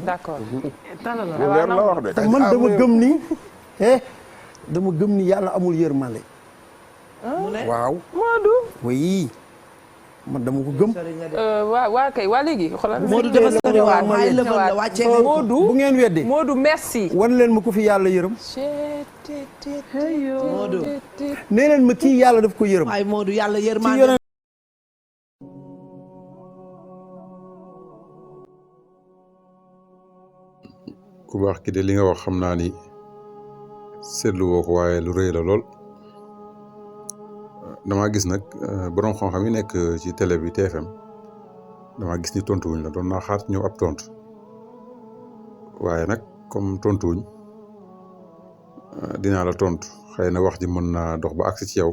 d'accord. lu leer la wax de. te man dama gëm ni dama gëm ni yàlla amul yërmande. waaw. Modou. oui man dama ko gëm. waa kay waa léegi xoolal. Modou dafa sori waat ay lëbal la wàccee leen ko. Modou bu ngeen weddi. Modou merci. wan leen ma ko fi yàlla yërëm. Modou. nee leen ma kii yàlla daf ko yërëm. ay Modou yàlla yërmande. ku baax ki de li nga wax xam naa ni seetlu woo ko waaye lu rëy la lool damaa gis nag borom xam-xam yi nekk ci télé bi TFM damaa gis ni tontuwuñ la doon naa xaar ñëw ab tontu waaye nag comme tontuwuñ dinaa la tontu xëy na wax ji mën naa dox ba agsi ci yow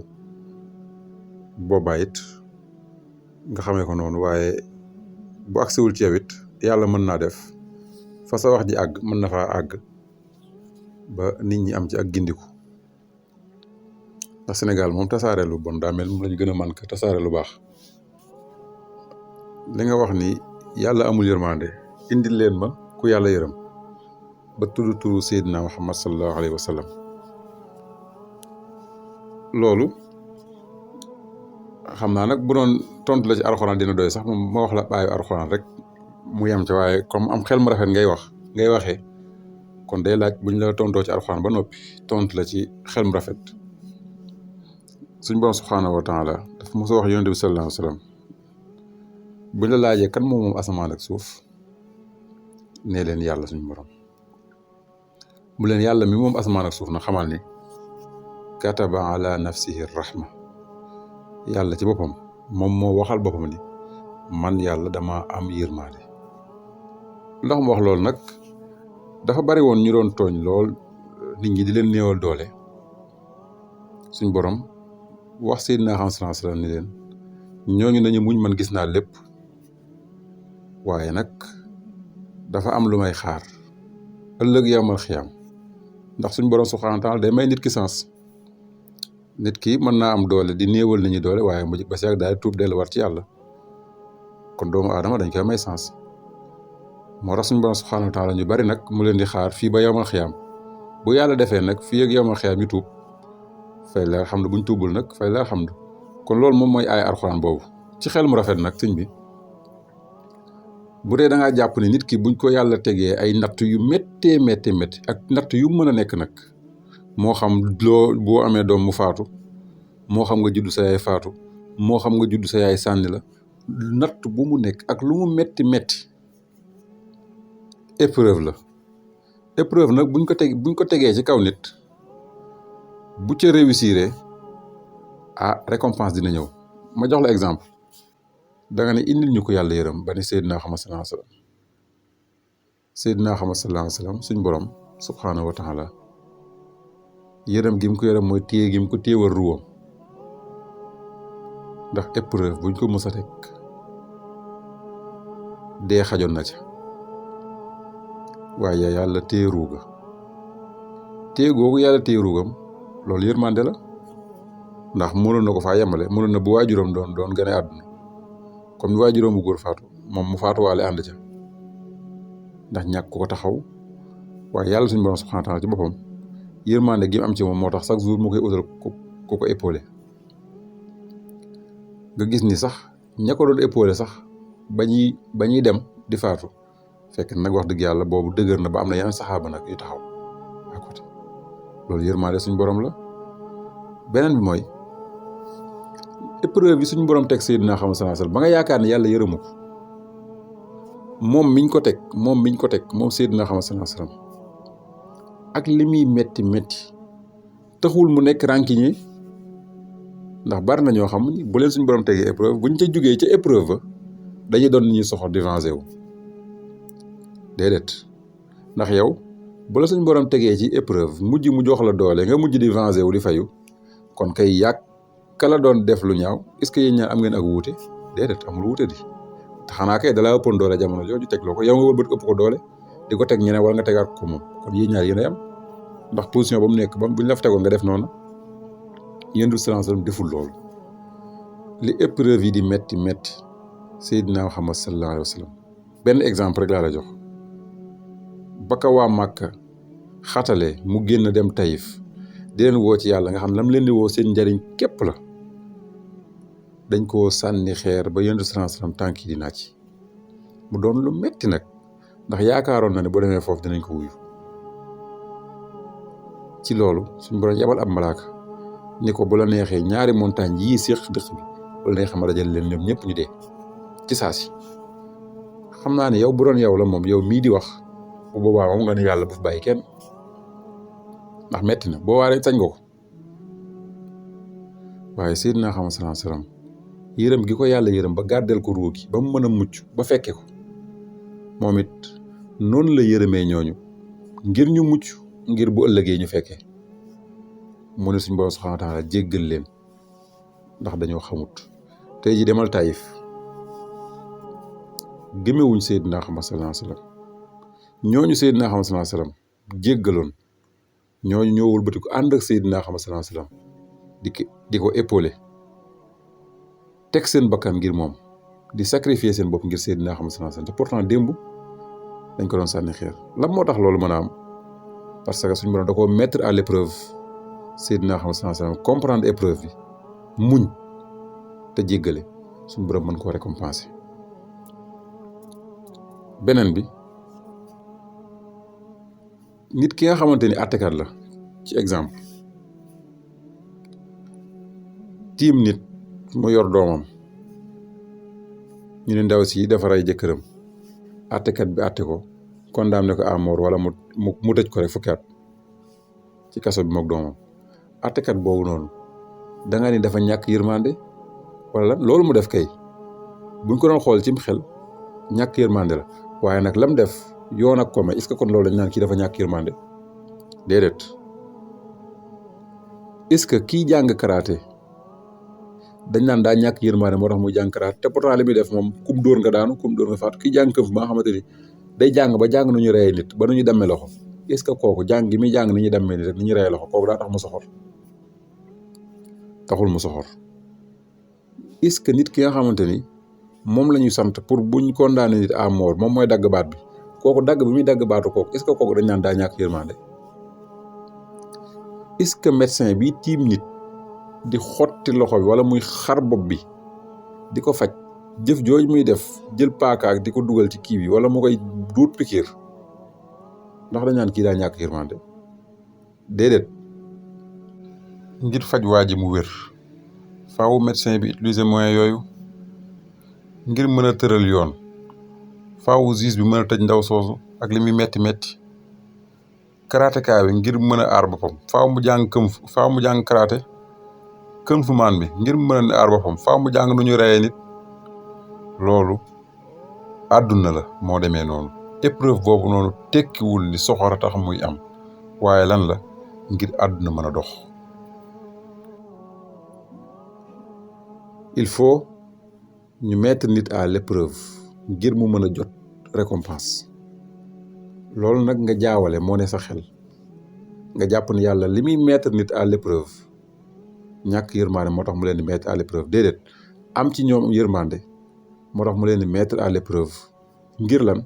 boobaa it nga xamee ko noonu waaye bu agsiwul ci yow it yàlla mën naa def. fa sa wax ji àgg mën na faa àgg ba nit ñi am ci ak gindiku ndax Sénégal moom tasaare lu bon daa mel moom la ñu gën a mën ko tasaare lu baax li nga wax ni yàlla amul yërmande indil leen ma ku yàlla yërëm ba tudd turu Seydina Muhammad sallallahu alayhi wa sallam loolu xam naa nag bu doon tontu la ci alxuraan dina doy sax moom ma wax la baayu alxuraan rek mu yem ca waaye comme am xel mu rafet ngay waxee kon day laaj buñ la tontoo ci alxuraan ba noppi tontu la ci xel mu rafet suñ borom subhaanahu wa taala dafa mos a wax yonent bi sallallahu alayhi wa sallam buñ la laajee kan moom asamaan ak suuf nee leen yàlla suñ borom mu leen yàlla mi moom asamaan ak suuf na xamal ni kataba ala nafsihi rahma yàlla ci boppam moom moo waxal boppam ni man yàlla dama am yërmaande ndax mu wax loolu nag dafa bari woon ñu doon tooñ lool nit ñi di leen néewal doole suñ borom wax Seydina Muhammad sallallahu alayhi wasallam ni leen ñooñu nañu muñ man gis naa lépp waaye nag dafa am lu may xaar ëllëg yawmal xiyaam ndax suñ borom subhaanahu wa taala day may nit ki sens nit ki mën naa am doole di néewal nit ñi doole waaye mu ba si ak daal tuub dellu war ci yàlla kon doomu aadama dañ koy may sens moo tax suñu borom subhaanahu wa taala ñu bari nag mu leen di xaar fii ba yawmal xiyaam bu yàlla defee nag fii ak yawmal xiyaam ñu tuub fay la alhamdu buñ tuubul nag fay la alhamdu kon loolu moom mooy ay alxuraan boobu ci xel mu rafet nag sëñ bi bu dee da ngaa jàpp ni nit ki buñ ko yàlla tegee ay natt yu méttee ak natt yu mën a nekk nag moo xam boo amee doom mu faatu moo xam nga juddu sa yaay faatu moo xam nga juddu sa yaay sànni la natt bu mu nekk ak lu mu metti épreuve la épreuve nag buñ ko tegee ci kaw nit bu ca réussir récompense dina ñëw ma jox la exemple da nga ne indil ñu ko yàlla yërëm ba ni Seydina Muhammad sallallahu alayhi wasallam Seydina Muhammad sallallahu alayhi wasallam suñ borom subhaanahu wa taala yërëm gi mu ko yërëm mooy téye gi mu ko téewal ruwam ndax épreuve buñ ko mës a teg dee xajoon na ca waaye yàlla téye ruuga téye googu yàlla téye ruugam loolu yërmande la ndax mënoon na ko faa yemale mënoon na bu waajuram doon gane àdduna comme ni waajuram bu góor faatu moom mu faatuwaale ànd ca ndax ñàkk ko taxaw waaye yàlla suñu borom subhaanahu wa taala ci boppam yërmande gi am ci moom moo tax chaque jour mu koy utal ko épaulé nga gis ni sax ña ko doon épaulé sax ba ñuy dem di faatu fekk nag wax dëgg yàlla boobu dëgër na ba am na yeneen saxaaba nag yu taxaw à côté loolu yërmande suñu borom la beneen bi mooy épreuve bi suñu borom teg Seydina Muhammad sallallahu alayhi wasallam ba nga yaakaar ne yàlla yërëmu ko moom miñ ko teg moom Seydina Muhammad sallallahu alayhi wasallam ak li muy metti taxul mu nekk rancunier ndax bari na ñoo xam ni bu leen suñu borom tegee épreuve buñ ca jugee ca épreuve ba dañuy doon ñuy soxor di venger wu déedéet ndax yow bu la suñu borom tegee ci épreuve mujj mu jox la doole nga mujj di venger wu di fayu kon kay yàgg kala doon def lu ñaaw est-ce que yéen ñaar am ngeen ak wuute déedéet amul wuute di te xanaa kay dalaa ëppoon doole jamono jooju teg loo ko yow nga wëlbat ëpp ko doole di ko teg ñeneen wala nga tegaat ko moom kon yéen ñaar yéen a yam ndax position ba mu nekk ba buñ la fa tegoon nga def noonu yéen du sallallahu deful loolu li épreuve yi di metti Seydina Muhammad sallallahu alayhi wa sallam benn exemple rek laa la jox ba ka waa Màkka xatale mu génn dem Taïf di leen woo ci yàlla nga xam lam leen di woo seen njariñ képp la dañ koo sànni xeer ba yonent sallallahu alayhi wasallam tànk yi di naaj mu doon lu metti nag ndax yaakaaroon na ne boo demee foofu dinañ ko wuyu ci loolu suñ borom yebal ab malaaka ni ko bu la neexee ñaari montagne yii séq dëkk bi bu la neexee ma dajale leen ñoom ñëpp ñu dee ci saa si xam naa ne yow bu doon yow la moom yow mii di wax bu boobaa moom nga ne yàlla bu fi bàyyi kenn ndax metti na boo waaree sañ nga ko waaye Seydina Muhammad sallallahu alayhi wasallam yërëm gi ko yàlla yërëm ba gàddeel ko ruu gi ba mu mën a mucc ba fekke ko moom it noonu la yërëmee ñooñu ngir ñu mucc ngir bu ëllëgee ñu fekkee mu ne suñ borom subhanahu wa taala jéggal leen ndax dañoo xamut tey ji demal Taïf gëmewuñ Seydina Muhammad sallallahu alayhi wasallam ñooñu Seydina Muhammad sallallahu alayhi wasallam jéggaloon ñooñu ñoo wëlbati ko ànd ak Seydina Muhammad sallallahu alayhi wasallam di ko épaulé teg seen bakkan ngir moom di sacrifier seen bopp ngir Seydina Muhammad sallallahu alayhi wasallam te pourtant démb dañ ko doon sànni xeer lan moo tax loolu mën a am parce que suñu borom da koo mettre à l'épreuve Seydina Muhammad sallallahu alayhi wasallam comprendre épreuve bi muñ te jéggale suñu borom mën koo récompenser beneen bi nit ki nga xamante ni àttekat la ci exemple tiim nit mu yor doomam ñu ne ndaw si dafa rey jëkkëram àttekat bi àtte ko condamné ko à mort wala mu tëj ko rek fukki at ci kaso bi mook doomam àttekat boobu noonu da nga ni dafa ñàkk yërmande wala loolu mu def kay buñ ko doon xool cim xel ñàkk yërmande la waaye nag lam def yoon ak ko may est-ce que kon loolu dañ naan kii dafa ñàkk yërmande déedéet est-ce que kii jàng karaté dañ naan daa ñàkk yërmande moo tax muy jàng karaté te pourtant li muy def moom kum dóor nga daanu kum dóor nga faatu kii jàng këf ba nga xamante ni day jàng ba jàng nu ñu reyee nit ba nu ñu dammee loxo est-ce que kooku jàng gi muy jàng ni ñu dammee nit rek ni ñu reyee loxo kooku daa tax mu soxor taxul mu soxor est-ce que nit ki nga xamante ni moom la ñu sant pour buñ condamné nit à mort moom mooy dagg baat bi kooku dagg bi muy dagg baatu kooku est-ce que kooku dañ naan daa ñàkk yërmande est-ce que médecin bi tiim nit di xotti loxo bi wala muy xar bopp bi di ko faj jëf jooju muy def jël paakaak di ko dugal ci kii bi wala mu koy duut pikiir ndax dañ naan kii daa ñàkk yërmande déedéet ngir faj waa ji mu wér faaw médecin bi utiliser moyens yooyu ngir mën a tëral yoon faaw juge bi mën a tëj ndaw soosu ak li muy metti metti karatéka bi ngir mën a aar boppam faaw mu jàng faaw mu jàng karaté kën fu maan bi ngir mën a aar boppam faaw mu jàng nu ñu reyee nit loolu àdduna la moo demee noonu épreuve boobu noonu tekkiwul ni soxor a tax muy am waaye lan la ngir àdduna mën a dox il faut ñu mettre nit à l'épreuve ngir mu mën a jot récompense loolu nag nga jaawale moo ne sa xel nga jàpp ne yàlla li muy mettre nit à l'épreuve ñàkk yërmande moo tax mu leen di mettre à l'épreuve déedéet am ci ñoom yërmande moo tax mu leen di mettre à l'épreuve ngir lan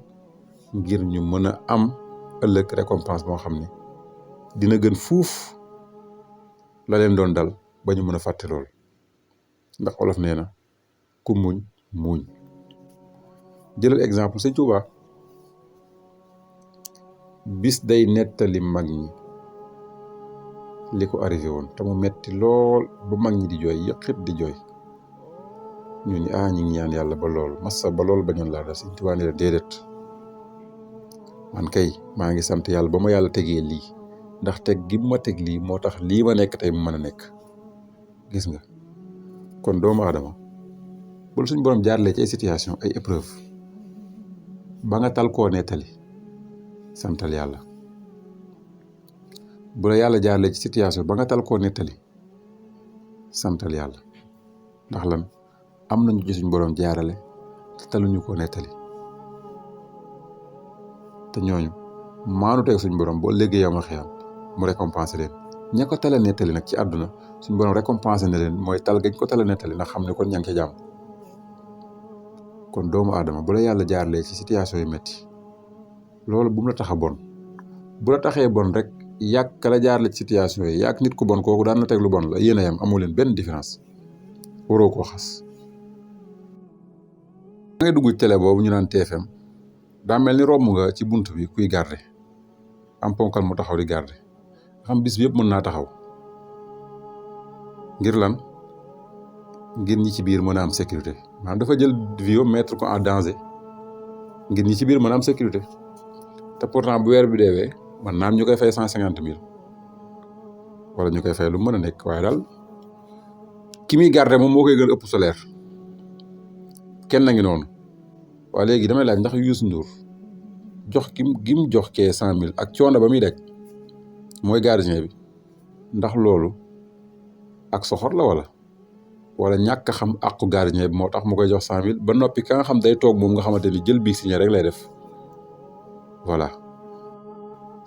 ngir ñu mën a am ëllëg récompense boo xam ne dina gën fuuf la leen doon dal ba ñu mën a fàtte lool ndax olof nee na ku muñ muñ jëlal exemple sëñ Tuuba bis day nettali mag ñi li ko arrivé woon te mu metti lool ba mag ñi di jooy yëqit di jooy ñu ni ñu ngi ñaan yàlla ba lool massa ba lool bañoon laa dal sëñ Tuuba ne la déedéet man kay maa ngi sant yàlla ba ma yàlla tegee lii ndax teg gi ma teg lii moo tax lii ma nekk tey mu mën a nekk gis nga kon doomu aadama bul suñ borom jaarlee ci ay situation ay épreuve ba nga tal koo nettali santal yàlla bu la yàlla jaarlee ci situation ba nga tal koo nettali santal yàlla ndax lan am nañu ci suñ borom jaarale te taluñu koo nettali te ñooñu maanu teg suñ borom boo léegi yow ma xiyam mu récompenser leen ña ko tala nettali nag ci àdduna suñ borom récompenser na leen mooy tal gañ ko tala nettali ndax xam ne kon ña ngi ci jàmm kon doomu aadama bu la yàlla jaarlee ci situation yu metti loolu bu mu la tax a bon bu la taxee bon rek yàq ka la jaarlee ci situation yi yàq nit ku bon kooku daan na teg lu bon la yéen a yem amoo leen benn différence waroo koo xas. ngay dugg télé boobu ñu naan TFM daa mel ni romb nga ci bunt bi kuy garder am ponkal mu taxaw di garder xam bis bi yëpp mën naa taxaw ngir lan ngir ñi ci biir mën a am sécurité maanaam dafa jël vie mettre ko en danger ngir ñi ci biir mën a am sécurité te pourtant bu weer bi deewee man naam ñu koy fay 150 000 wala ñu koy fay lu mën a nekk waaye daal ki muy garder moom moo koy gën ëpp solaire kenn na ngi noonu. waaye léegi damay laaj ndax Youssou Ndour jox gi mu jox kee 100 000 ak coono ba muy daj mooy gardien bi ndax loolu ak soxor la wala ñàkk a xam àqu gardien bi moo tax mu koy jox 100 000 ba noppi ka nga xam day toog moom nga xamante ni jël bii signé rek lay def voilà.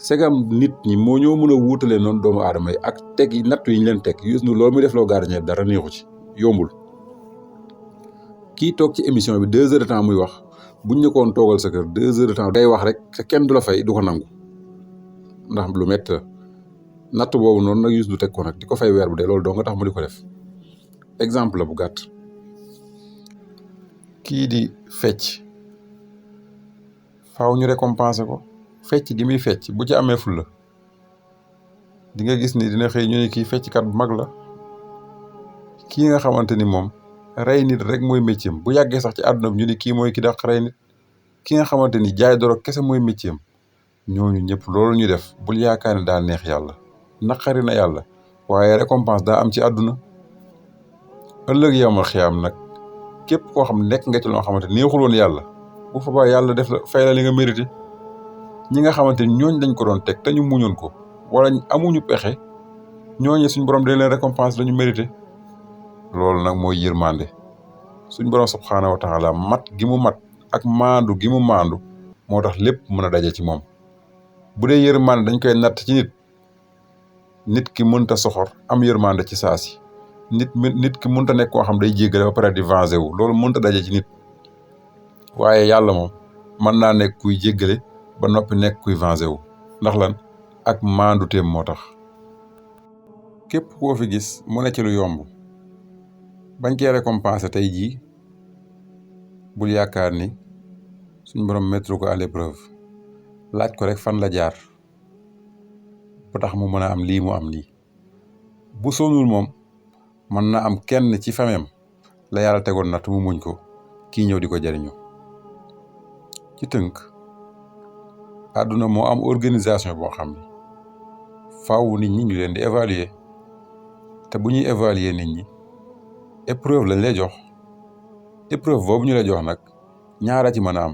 segam nit ñi moo ñoo mën a wuutalee noonu doomu aadama yi ak teg yi nattu yi ñu leen teg Youssou Ndour loolu muy def loo gardien bi dara neexu ci yombul. kii toog ci émission bi 2 heures de temps muy wax buñ ñu koon toogal sa kër 2 heures de temps day wax rek te kenn du la fay du ko nangu ndax lu métti la natt boobu noonu nag Youssou Ndour teg ko nag di ko fay weer bu dee loolu doo nga tax mu di ko def. exemple la bu gàtt kii di fecc faaw ñu récompenser ko fecc gi muy fecc bu ci amee ful la di nga gis ni dina xëy ñu ne kii fecckat bu mag la kii nga xamante ni moom rey nit rek mooy métier am bu yàggee sax ci àdduna bi ñu ni kii mooy ki dàq rey nit ki nga xamante ni jaay dorog kese mooy métier am ñooñu ñëpp loolu ñu def bul yaakaar ne daa neex yàlla naqari na yàlla waaye récompense daa am ci àdduna ëllëg yawmal xiyaam nag képp koo xam nekk nga ci loo xamante neexul woon yàlla bu fa ba yàlla def la fay la li nga mérité ñi nga xamante ni ñooñ dañ ko doon teg te ñu muñoon ko wala amuñu pexe ñooñu suñ borom dañ leen récompense lañu mérité loolu nag mooy yërmande suñ borom subhaanahu wa taala mat gi mu mat ak maandu gi mu maandu moo tax lépp mën a daje ci moom bu dee yërmande dañ koy natt ci nit ki mënta soxor am yërmande ci saasi nit ki mënta nekk koo xam day jéggale ba pare di venger wu loolu mënta daje ci nit waaye yàlla moom mën naa nekk kuy jéggale ba noppi nekk kuy venger wu ndax lan ak maandu teem moo tax képp koo fi gis mu ne ci lu yomb bañ koy récompenser tey jii bul yaakaar ni suñ borom mettre ko à l'épreuve laaj ko rek fan la jaar ba tax mu mën a am lii mu am lii bu sonul moom mën na am kenn ci famem la yàlla tegoon natt mu muñ ko kii ñëw di ko jariñu ci tënk àdduna moo am organisation boo xam ne faaw nit ñi ñu leen di évaluer te bu ñuy évaluer nit ñi épreuve lañ lay jox épreuve boobu ñu lay jox nag ñaara ci mën a am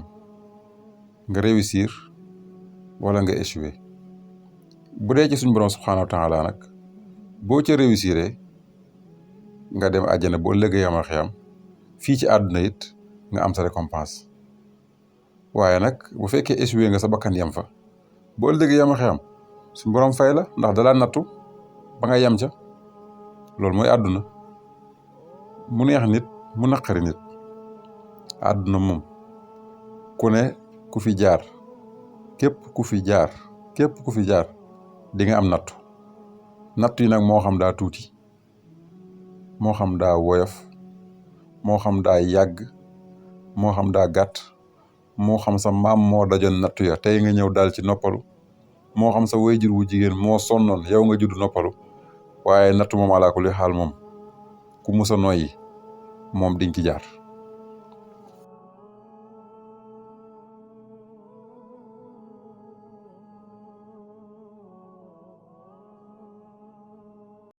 nga réussir wala nga échouer bu dee ci suñ borom subhaanahu wa taala nag boo ca réussiree nga dem àjjana boo ëllëgee yamal xiyam fii ci àdduna it nga am sa récompense waaye nag bu fekkee échoué nga sa bakkan yem fa boo ëllëgee yamal xiyam suñ borom fay la ndax dalaa nattu ba nga yem ca loolu mooy àdduna mu neex nit mu naqari nit àdduna moom ku ne ku fi jaar képp ku fi jaar di nga am nattu yi nag moo xam daa tuuti moo xam daa woyof moo xam daa yàgg moo xam daa gàtt moo xam sa maam moo dajoon nattu ya tey nga ñëw daal ci noppalu moo xam sa waajur wu jigéen moo sonnoon yow nga judd noppalu waaye nattu moom alaa kulli xaal moom ku musa noyyi moom diñ ci jaar